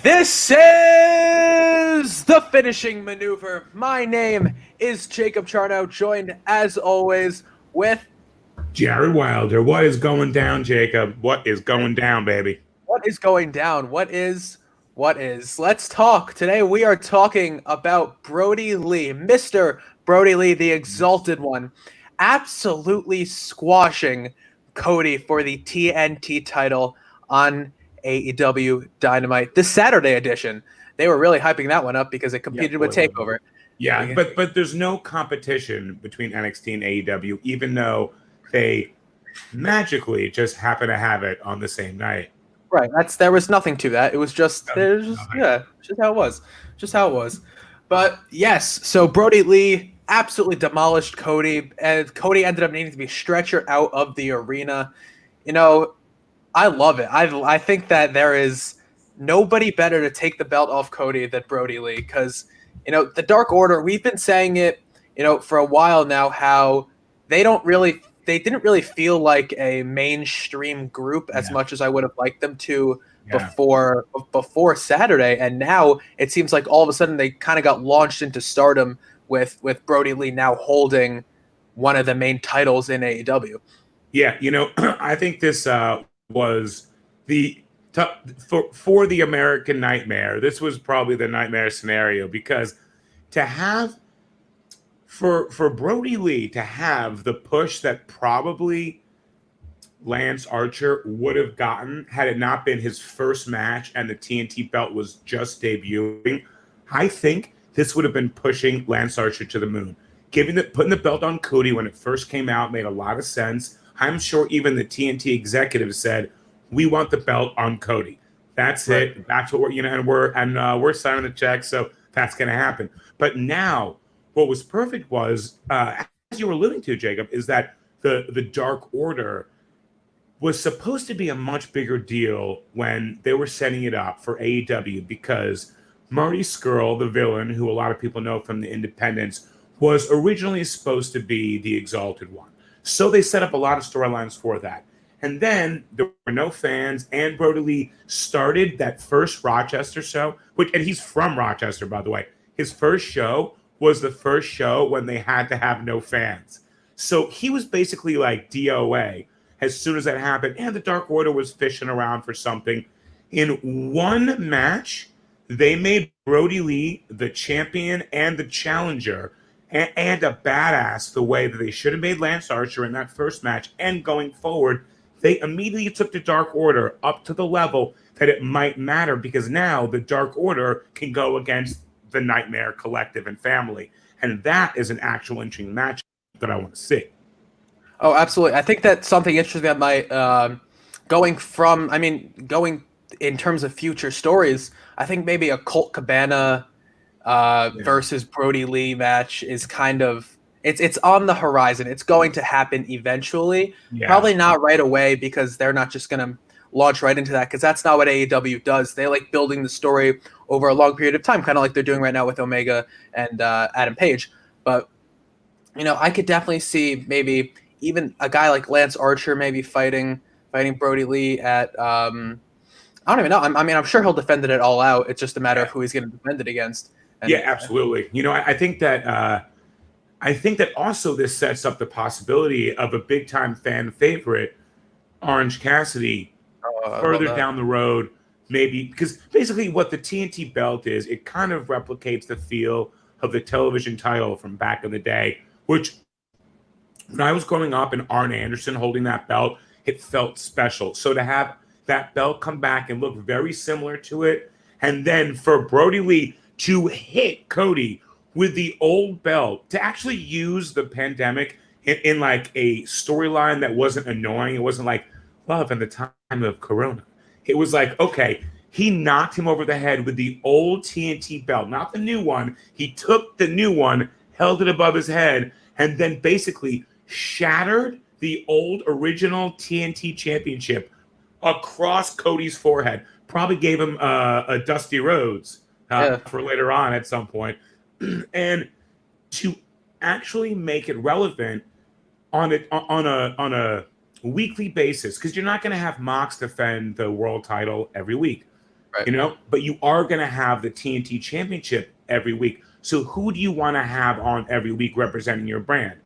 This is the finishing maneuver. My name is Jacob Charno, joined as always with Jared Wilder. What is going down, Jacob? What is going down, baby? what is going down. What is? Let's talk. Today we are talking about Brodie Lee, Mr. Brodie Lee, the exalted one, absolutely squashing Cody for the TNT title on AEW Dynamite, the Saturday edition. They were really hyping that one up because it competed with Takeover. Yeah, but there's no competition between NXT and AEW, even though they magically just happen to have it on the same night. Right. There was nothing to that. It was just just how it was. Just how it was. But yes, so Brodie Lee absolutely demolished Cody, and Cody ended up needing to be stretchered out of the arena. You know, I love it. I think that there is nobody better to take the belt off Cody than Brodie Lee, because the Dark Order, we've been saying it, for a while now, how they didn't really feel like a mainstream group as much as I would have liked them to before Saturday, and now it seems like all of a sudden they kind of got launched into stardom with Brodie Lee now holding one of the main titles in AEW. Yeah, I think this was for the American Nightmare. This was probably the nightmare scenario, because to have for Brodie Lee to have the push that probably Lance Archer would have gotten had it not been his first match and the TNT belt was just debuting, I think this would have been pushing Lance Archer to the moon. Putting the belt on Cody when it first came out made a lot of sense. I'm sure even the TNT executives said, "We want the belt on Cody. That's right. It. That's what we're signing the check, so that's going to happen." But now, what was perfect was, as you were alluding to, Jacob, is that the Dark Order was supposed to be a much bigger deal when they were setting it up for AEW, because Marty Scurll, the villain, who a lot of people know from the Independents, was originally supposed to be the Exalted One. So they set up a lot of storylines for that. And then there were no fans, and Brodie Lee started that first Rochester show, and he's from Rochester, by the way. His first show was the first show when they had to have no fans. So he was basically like DOA as soon as that happened. And the Dark Order was fishing around for something. In one match, they made Brodie Lee the champion and the challenger, and a badass, the way that they should have made Lance Archer in that first match. And going forward, they immediately took the Dark Order up to the level that it might matter, because now the Dark Order can go against the Nightmare Collective and family. And that is an actual interesting match that I want to see. Oh, absolutely. I think that's something interesting that might, going in terms of future stories, I think maybe a Colt Cabana versus Brodie Lee match is kind of, it's on the horizon. It's going to happen eventually. Yeah. Probably not right away, because they're not just going to launch right into that, because that's not what AEW does. They like building the story over a long period of time, kind of like they're doing right now with Omega and Adam Page. But I could definitely see maybe even a guy like Lance Archer maybe fighting Brodie Lee at I don't even know. I'm sure he'll defend it at All Out. It's just a matter of who he's going to defend it against. And, yeah, absolutely. I think that also this sets up the possibility of a big time fan favorite, Orange Cassidy, further down the road, maybe, because basically what the TNT belt is, it kind of replicates the feel of the television title from back in the day, which when I was growing up and Arn Anderson holding that belt, it felt special. So to have that belt come back and look very similar to it, and then for Brodie Lee to hit Cody with the old belt, to actually use the pandemic in like a storyline that wasn't annoying. It wasn't like love in the time of Corona. It was like, okay, he knocked him over the head with the old TNT belt, not the new one. He took the new one, held it above his head, and then basically shattered the old original TNT Championship across Cody's forehead. Probably gave him a Dusty Rhodes for later on at some point. And to actually make it relevant on a weekly basis, because you're not going to have Mox defend the world title every week. Right. you know, but you are going to have the TNT Championship every week. So who do you want to have on every week representing your brand?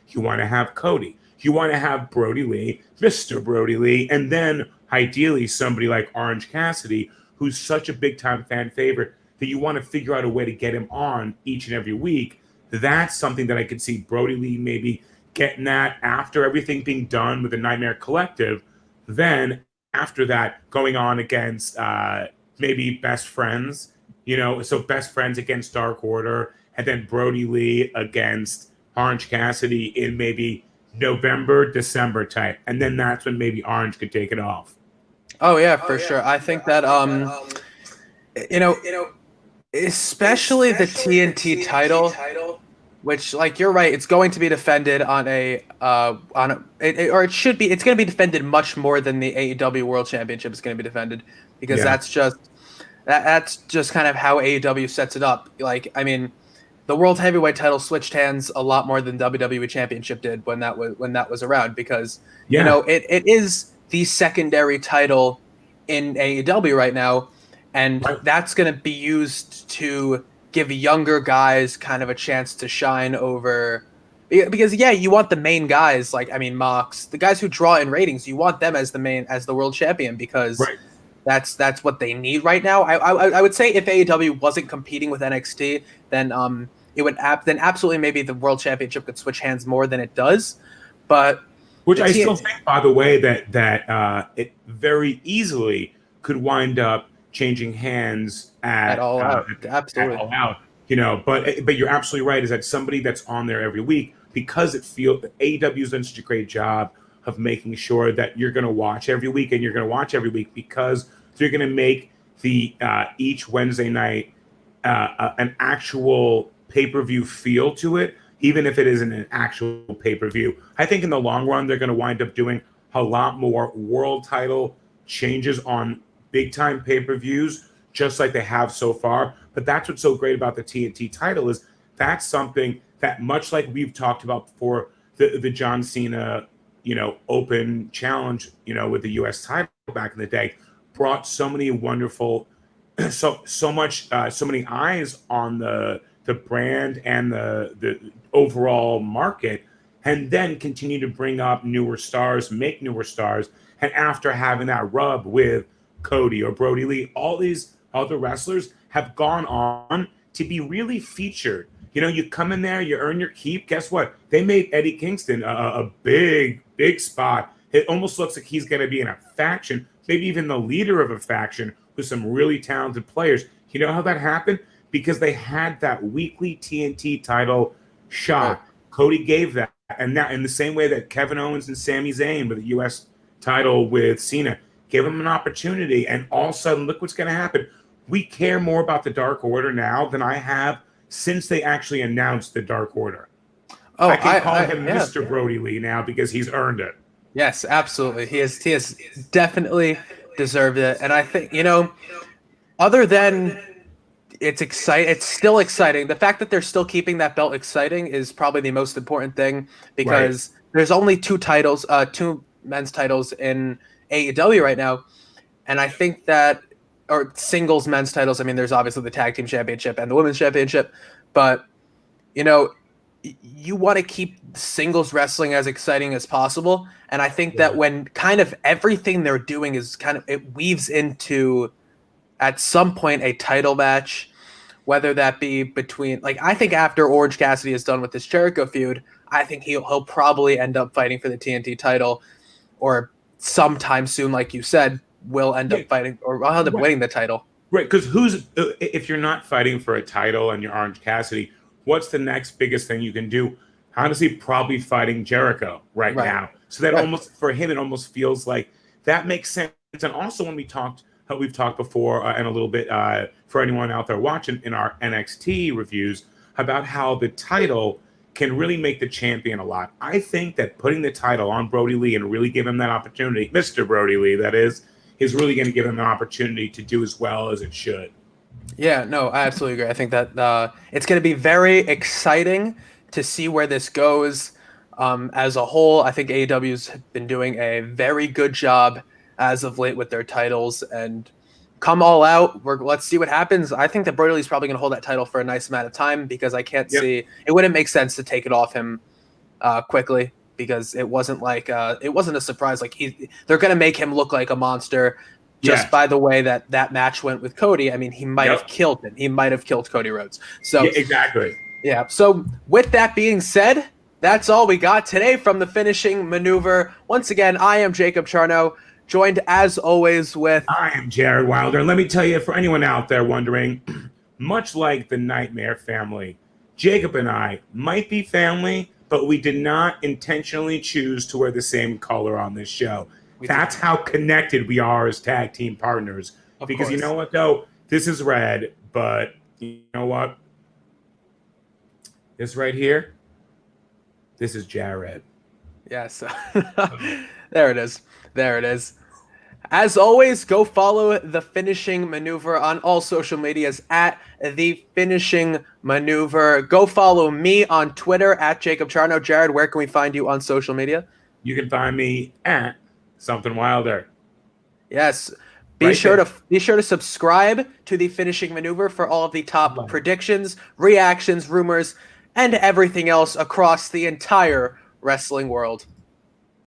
You want to have Cody. You want to have Brodie Lee, Mr. Brodie Lee, and then ideally somebody like Orange Cassidy, who's such a big time fan favorite that you want to figure out a way to get him on each and every week. That's something that I could see Brodie Lee maybe getting that after everything being done with the Nightmare Collective. Then after that, going on against maybe Best Friends, you know, so Best Friends against Dark Order, and then Brodie Lee against Orange Cassidy in maybe November, December type. And then that's when maybe Orange could take it off. Oh yeah, for sure. I think that you know, especially the TNT title, which, like, you're right, it's going to be defended on or it should be. It's going to be defended much more than the AEW World Championship is going to be defended, because that's just kind of how AEW sets it up. Like, I mean, the World Heavyweight title switched hands a lot more than WWE Championship did when that was around, because you know, it is the secondary title in AEW right now, and that's going to be used to give younger guys kind of a chance to shine over, because you want the main guys, like, I mean, Mox, the guys who draw in ratings, you want them as the world champion, because that's what they need right now. I would say if AEW wasn't competing with NXT, then it would absolutely maybe the world championship could switch hands more than it does, but which I still think, by the way, that it very easily could wind up changing hands at All Out. Absolutely. At All Out, you know. But you're absolutely right. Is that somebody that's on there every week, because it feels that AEW's done such a great job of making sure that you're going to watch every week, and you're going to watch every week because they're going to make the each Wednesday night an actual pay-per-view feel to it, even if it isn't an actual pay-per-view. I think in the long run, they're going to wind up doing a lot more world title changes on big-time pay-per-views, just like they have so far. But that's what's so great about the TNT title, is that's something that, much like we've talked about before, the John Cena, you know, Open Challenge, you know, with the U.S. title back in the day, brought so many wonderful, so many eyes on the brand and the overall market, and then continue to bring up newer stars, make newer stars. And after having that rub with Cody or Brodie Lee, all these other wrestlers have gone on to be really featured. You know, you come in there, you earn your keep. Guess what? They made Eddie Kingston a big spot. It almost looks like he's going to be in a faction, maybe even the leader of a faction with some really talented players. You know how that happened? Because they had that weekly TNT title shot. Cody gave that. And now, in the same way that Kevin Owens and Sami Zayn with the U.S. title with Cena, give them an opportunity. And all of a sudden, look what's going to happen. We care more about the Dark Order now than I have since they actually announced the Dark Order. I can call him Mr. Brodie Lee now because he's earned it. Yes, absolutely. He has definitely deserved it. And I think, you know, other than it's still exciting. The fact that they're still keeping that belt exciting is probably the most important thing, because there's only two men's titles in AEW right now. And I think that, or singles men's titles. I mean, there's obviously the tag team championship and the women's championship, but you know, you want to keep singles wrestling as exciting as possible. And I think that when kind of everything they're doing is it weaves into, at some point, a title match, whether that be between, like, I think after Orange Cassidy is done with this Jericho feud, I think he'll probably end up fighting for the TNT title, or sometime soon, like you said, will end up fighting, or will end up winning the title. Right, because if you're not fighting for a title and you're Orange Cassidy, what's the next biggest thing you can do? Honestly, probably fighting Jericho right now. So that almost, for him, it almost feels like that makes sense. And also, when we've talked before, and a little bit for anyone out there watching in our NXT reviews, about how the title can really make the champion a lot. I think that putting the title on Brodie Lee and really give him that opportunity, Mr. Brodie Lee, that is really going to give him an opportunity to do as well as it should. Yeah, no, I absolutely agree. I think that it's going to be very exciting to see where this goes. As a whole, I think AEW's been doing a very good job as of late with their titles, and come all out. Let's see what happens. I think that Brodie Lee's probably going to hold that title for a nice amount of time because I can't see it wouldn't make sense to take it off him quickly because it wasn't like it wasn't a surprise. Like they're going to make him look like a monster just by the way that match went with Cody. I mean, he might have killed him. He might have killed Cody Rhodes. So exactly. Yeah. So with that being said, that's all we got today from the finishing maneuver. Once again, I am Jacob Charno, joined as always with... I am Jared Wilder. And let me tell you, for anyone out there wondering, much like the Nightmare family, Jacob and I might be family, but we did not intentionally choose to wear the same color on this show. That's how connected we are as tag team partners. Because you know what, though? This is red, but you know what? This right here, this is Jared. Yes. There it is. There it is. As always, go follow The Finishing Maneuver on all social medias at The Finishing Maneuver. Go follow me on Twitter at Jacob Charno. Jared, where can we find you on social media? You can find me at Something Wilder. Yes. Be sure to subscribe to The Finishing Maneuver for all of the top predictions, reactions, rumors, and everything else across the entire wrestling world.